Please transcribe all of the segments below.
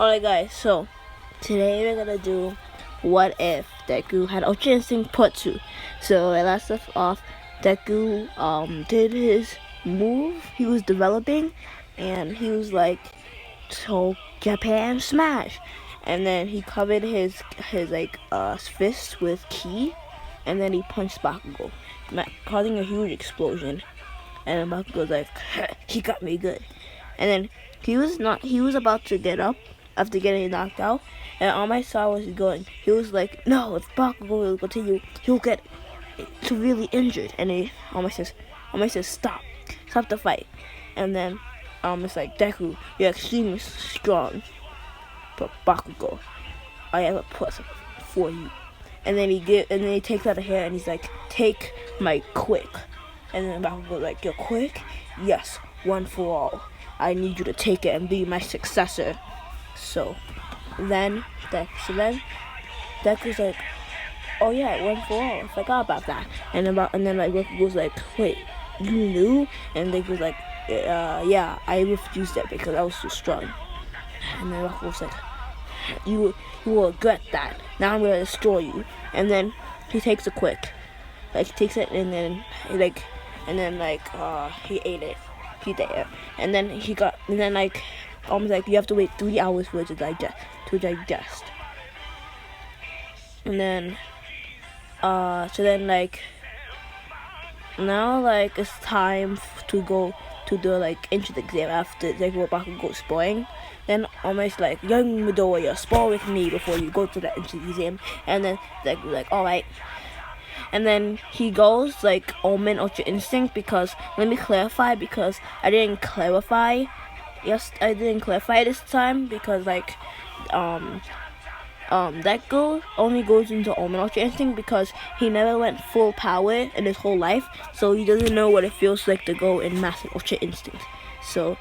Alright guys, so today we're gonna do what if Deku had Ultra Instinct Part 2. So last off, Deku did his move he was developing, and he was like, so Japan smash, and then he covered his fist with ki, and then he punched Bakugo, causing a huge explosion. And then Bakugo's like, he got me good. And then he was about to get up after getting knocked out, and all I saw was going. He was like, no, if Bakugo will continue, he'll get severely injured. And he almost says, stop the fight. And then it's like, Deku, you're extremely strong, but Bakugo, I have a plus for you. And then he takes out a hair and he's like, take my quick. And then Bakugo's like, you're quick? Yes, one for all. I need you to take it and be my successor. So then Deku's like, oh yeah, one for all. I forgot about that. And then Bakugo's like, wait, you knew? And Deku's like, yeah, I refused it because I was too strong. And then Bakugo's like, you will regret that. Now I'm gonna destroy you. And then he takes a quick, he takes it and then he ate it. He did. And then almost like you have to wait 3 hours for it to digest. And then now it's time to go to the entrance exam after Bakugo spoiling. Then almost like, young Midoriya, spar with me before you go to the entrance exam. And then alright. And then he goes Omen Ultra Instinct, because let me clarify, because I didn't clarify. Yes, I didn't clarify this time because Deku only goes into Omen Ultra Instinct because he never went full power in his whole life, so he doesn't know what it feels like to go in Massive Ultra Instinct. So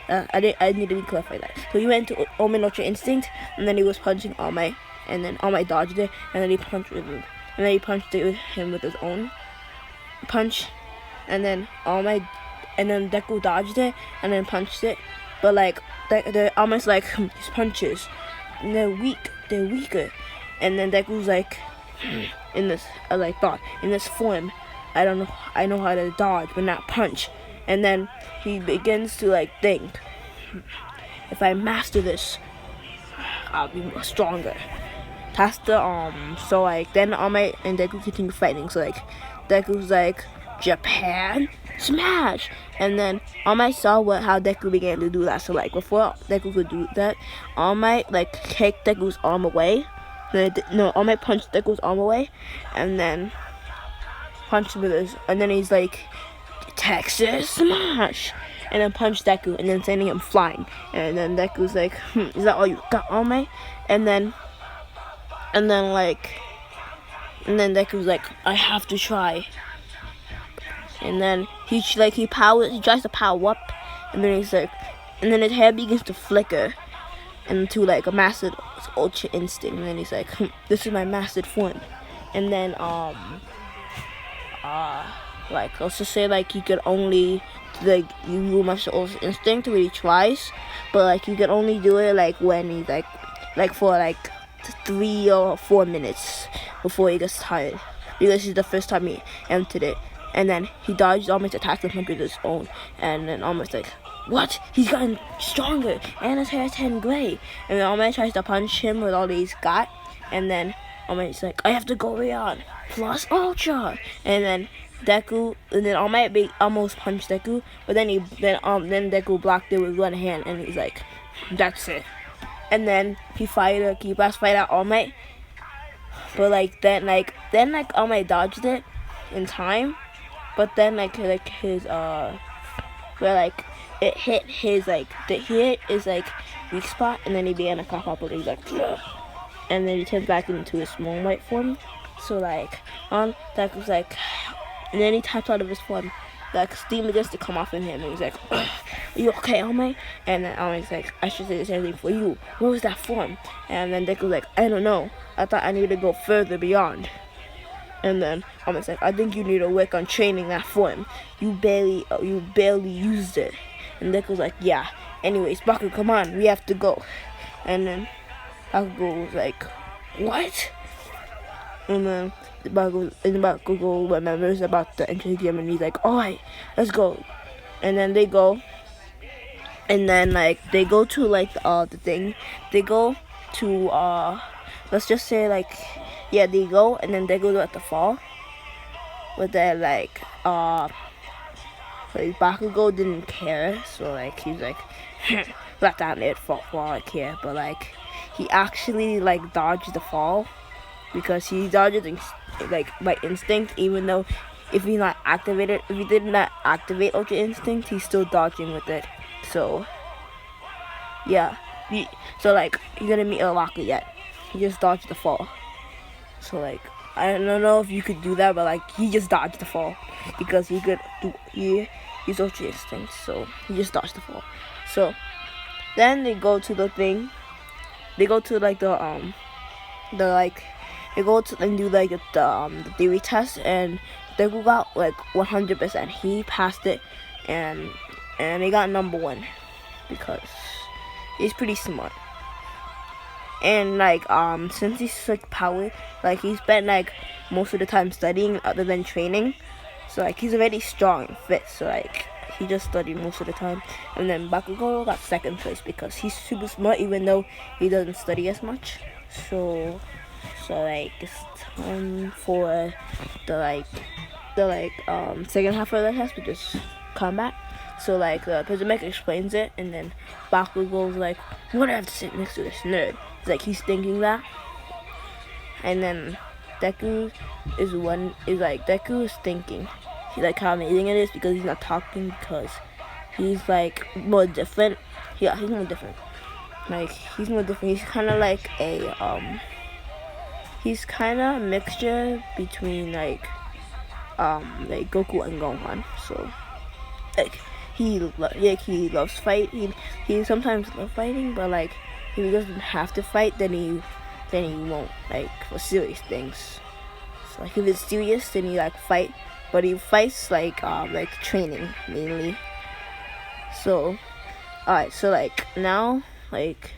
I need to clarify that. So he went to Omen Ultra Instinct, and then he was punching All Might, and then All Might dodged it, and then he punched him. And then he punched him with his own punch, and then Deku dodged it and then punched it. But they're almost like his punches, and they're weaker. And then Deku's like, in this in this form, I know how to dodge but not punch. And then he begins to think, if I master this, I'll be more stronger. That's then All Might and Deku continue fighting. So Deku's like, Japan smash, and then All Might saw how Deku began to do that. So before Deku could do that, All Might kicked Deku's arm away. All Might punched Deku's arm away, and then punched him with his. And then he's like, Texas smash, and then punched Deku, and then sending him flying. And then Deku's like, is that all you got, All Might? And then Deku's like, I have to try. And then he tries to power up, and then and then his hair begins to flicker into a mastered Ultra Instinct. And then he's like, this is my mastered form. And then let's just say he could only you master Ultra Instinct when he tries, but you could only do it when he's for 3 or 4 minutes before he gets tired, because this is the first time he entered it. And then he dodged Almost attack with his own, and then Almost what? He's gotten stronger, and his hair's turning gray. And then Almost tries to punch him with all he's got, and then Almost I have to go beyond plus Ultra. And then All Might almost punched Deku, but then Deku blocked it with one hand, and he's like, that's it. And then he last fight out All Might, but then All Might dodged it in time, but then his where it hit his weak spot, and then he began to cough up, and he's ugh. And then he turned back into his small white form. So Deku's and then he taps out of his form. Steam begins to come off in him, and he's like, are you okay, All Might? And then All Might's like, I should say the same thing for you. What was that form? And then Deku's like, I don't know. I thought I needed to go further beyond. And then All Might's like, I think you need to work on training that form. You barely used it. And Deku's like, yeah. Anyways, Baku, come on, we have to go. And then Bakugo was like, what? And then Bakugo remembers about the entry gym, and he's like, alright, let's go. And then they go, and then like they go to like the thing. They go to let's just say like, yeah, they go, and then they go at the fall. But then like Bakugo didn't care, so like he's like let that it fall I care. But like he actually like dodged the fall because he dodged like by instinct, even though if he did not activate Ultra Instinct, he's still dodging with it. So yeah, so like he didn't meet Alaka yet. He just dodged the fall. So like I don't know if you could do that, but like he just dodged the fall because he could use Ultra Instinct. So he just dodged the fall. So then they go to the thing. They go to like they go to and do like the theory test, and Deku got like 100%. He passed it, and he got number 1 because he's pretty smart. And like since he's like powered, like he spent like most of the time studying other than training, so like he's already strong and fit. So like he just studied most of the time. And then Bakugo got 2nd place because he's super smart, even though he doesn't study as much. So like it's time for the second half of the test, which is combat. So like the President explains it, and then Bakugo's like, "What do I have to sit next to this nerd?" It's like he's thinking that, and then Deku is thinking. He's like how amazing it is because he's not talking, because he's like more different. Yeah, he's more different. Like he's more different. He's kind of like he's kind of a mixture between like Goku and Gohan. So like he loves fight. He sometimes loves fighting, but like if he doesn't have to fight, then he won't, like for serious things. So like if it's serious, then he like fight, but he fights like training mainly. So alright, so like now like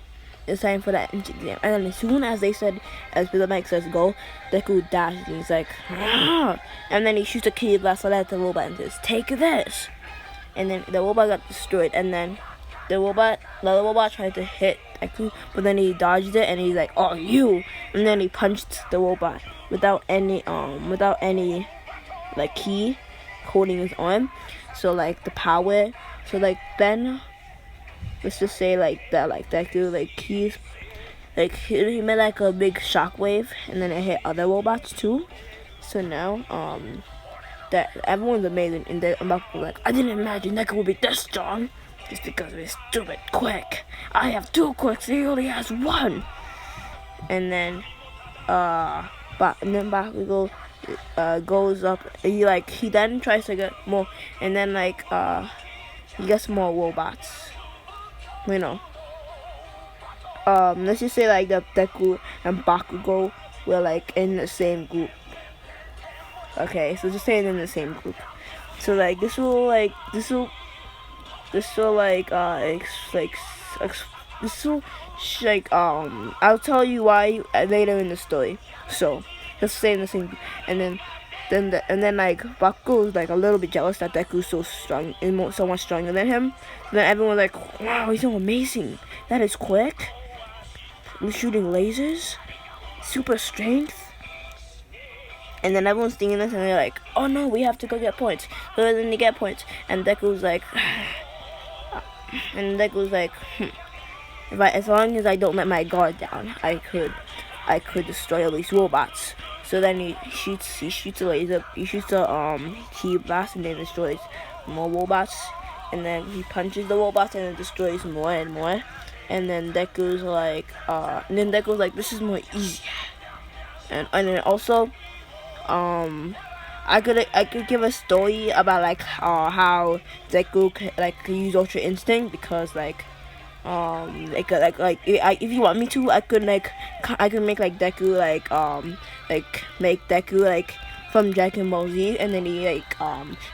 it's time for that exam, and then as soon as the mic says go, Deku dashes and he's like, "Ah!" And then he shoots a key blast at the robot and says, "Take this." And then the robot got destroyed, and then the other robot tried to hit Deku, but then he dodged it, and he's like, "Oh, you!" And then he punched the robot without any like key holding his arm. So like the power, so like then let's just say like that, like Deku, like he's like he made like a big shockwave, and then it hit other robots too. So now that everyone's amazing, and they're about to be like, I didn't imagine Deku would be this strong just because of his stupid quick. I have 2 quicks, he only has 1. And then Bakugo goes up. He then tries to get more, and then like he gets more robots. You know. Let's just say like the Deku and Bakugo were like in the same group. Okay, so just saying in the same group. So like this will I'll tell you why later in the story. So just say in the same group, and then like Bakugo's like a little bit jealous that Deku's so strong and so much stronger than him. And then everyone's like, wow, he's so amazing. That is quick. He's shooting lasers. Super strength. And then everyone's thinking this, and they're like, oh no, we have to go get points. So then they get points, and Deku's like, as long as I don't let my guard down, I could destroy all these robots. So then he shoots a laser, he shoots a key blast, and then destroys more robots. And then he punches the robots, and it destroys more and more. And then Deku's like, this is more easier. And then also, I could give a story about like how Deku could use Ultra Instinct, because if you want me to, I could make Deku make Deku from Dragon Ball Z, and then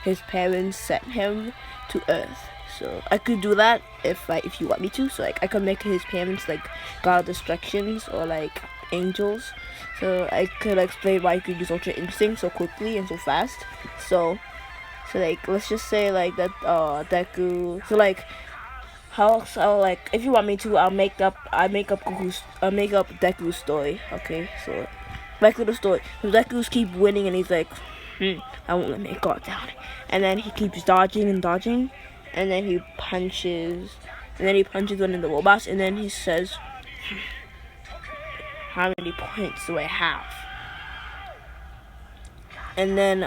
his parents sent him to Earth. So I could do that if you want me to. So like I could make his parents like god of destructions or like angels. So I could explain why you could use Ultra Instinct so quickly and so fast. So like let's just say like that Deku. So like how like if you want me to, I'll make up Deku's story. Okay, so back to the story. So Deku's keep winning and he's like, I won't let my guard down. And then he keeps dodging and dodging, and then he punches one of the robots, and then he says, how many points do I have? And then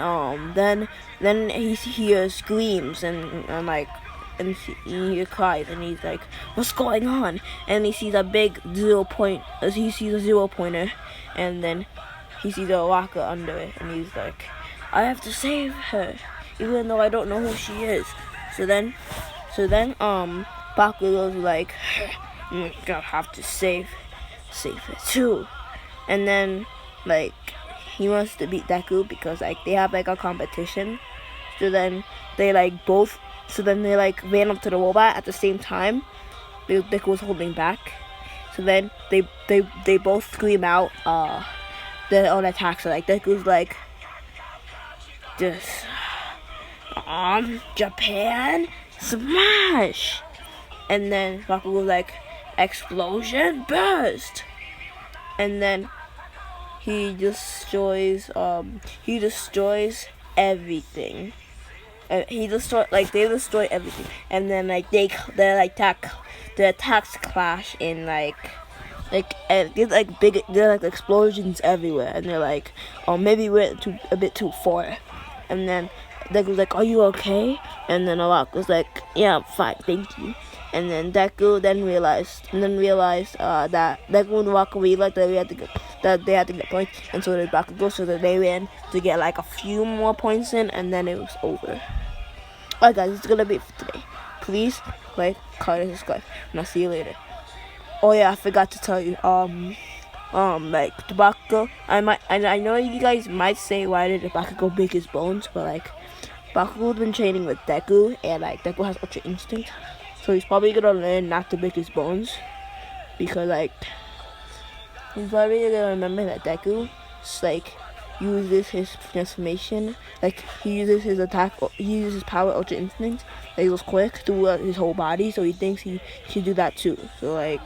he hears screams and he cries and he's like, what's going on? And he sees a big 0 point, he sees a 0 pointer, and then he sees a rocket under it, and he's like, I have to save her, even though I don't know who she is. So then Bakugo's like, I'm gonna have to save her too. And then like he wants to beat Deku because like they have like a competition. So then they ran up to the robot at the same time. Deku was holding back. So then they both scream out their own attacks. So like Deku's like, just Japan smash, and then Bakugo's like, explosion burst, and then he destroys everything. They destroy everything, and then like their attacks clash in there's like explosions everywhere, and they're like, oh, maybe we're a bit too far. And then Deku was like, are you okay? And then Alak was like, yeah, I'm fine, thank you. And then Deku realized that Deku and Alak realized that they had to get points, and so did Bakugo, so that they ran to get like a few more points in, and then it was over. Alright guys, it's gonna be it for today. Please like, comment, and subscribe, and I'll see you later. Oh yeah, I forgot to tell you, like the Bakugo, I know you guys might say, why did the Bakugo break his bones? But like, Bakugo's been training with Deku, and like Deku has Ultra Instinct, so he's probably gonna learn not to break his bones, because like he's probably gonna remember that Deku like uses his transformation, like he uses his power Ultra Instinct, like he goes quick through his whole body, so he thinks he should do that too. So like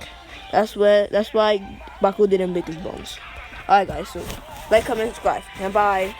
that's why Bakugo didn't break his bones. Alright guys, so like, comment, subscribe, and bye.